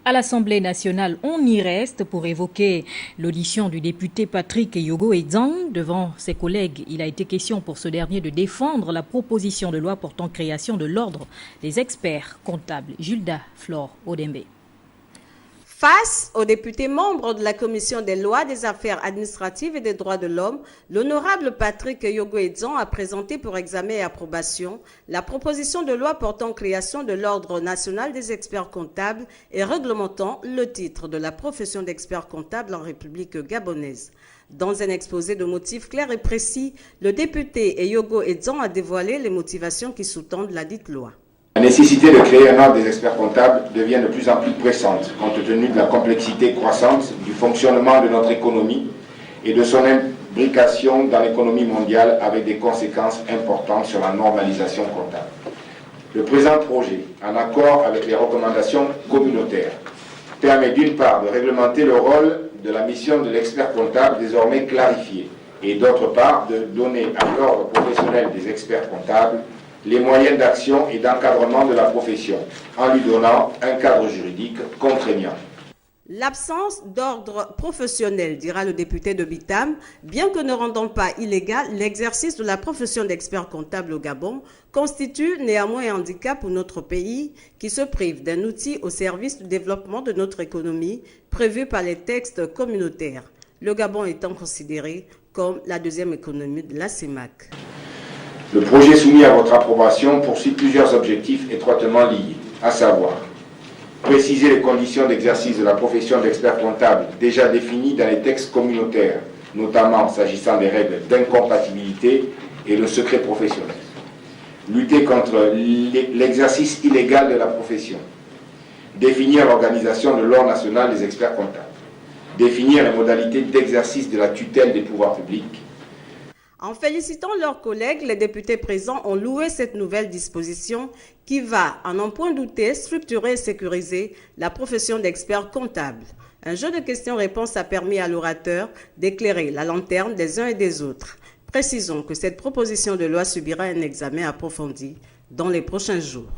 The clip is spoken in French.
À l'Assemblée nationale, on y reste pour évoquer l'audition du député Patrick Yogo-Edzang. Devant ses collègues, il a été question pour ce dernier de défendre la proposition de loi portant création de l'ordre des experts comptables. Julda Flore Odembe. Face aux députés membres de la Commission des lois, des affaires administratives et des droits de l'homme, l'honorable Patrick Yogo-Edzang a présenté pour examen et approbation la proposition de loi portant création de l'Ordre national des experts comptables et réglementant le titre de la profession d'expert comptable en République gabonaise. Dans un exposé de motifs clairs et précis, le député Yogo-Edzang a dévoilé les motivations qui sous-tendent la dite loi. La nécessité de créer un ordre des experts comptables devient de plus en plus pressante compte tenu de la complexité croissante du fonctionnement de notre économie et de son imbrication dans l'économie mondiale avec des conséquences importantes sur la normalisation comptable. Le présent projet, en accord avec les recommandations communautaires, permet d'une part de réglementer le rôle de la mission de l'expert comptable désormais clarifié et d'autre part de donner à l'ordre professionnel des experts comptables les moyens d'action et d'encadrement de la profession, en lui donnant un cadre juridique contraignant. L'absence d'ordre professionnel, dira le député de Bitam, bien que ne rendant pas illégal l'exercice de la profession d'expert comptable au Gabon, constitue néanmoins un handicap pour notre pays qui se prive d'un outil au service du développement de notre économie prévu par les textes communautaires, le Gabon étant considéré comme la deuxième économie de la CEMAC. Le projet soumis à votre approbation poursuit plusieurs objectifs étroitement liés, à savoir préciser les conditions d'exercice de la profession d'expert comptable déjà définies dans les textes communautaires, notamment s'agissant des règles d'incompatibilité et le secret professionnel. Lutter contre l'exercice illégal de la profession. Définir l'organisation de l'Ordre national des experts comptables. Définir les modalités d'exercice de la tutelle des pouvoirs publics. En félicitant leurs collègues, les députés présents ont loué cette nouvelle disposition qui va, en un point douté, structurer et sécuriser la profession d'expert comptable. Un jeu de questions-réponses a permis à l'orateur d'éclairer la lanterne des uns et des autres. Précisons que cette proposition de loi subira un examen approfondi dans les prochains jours.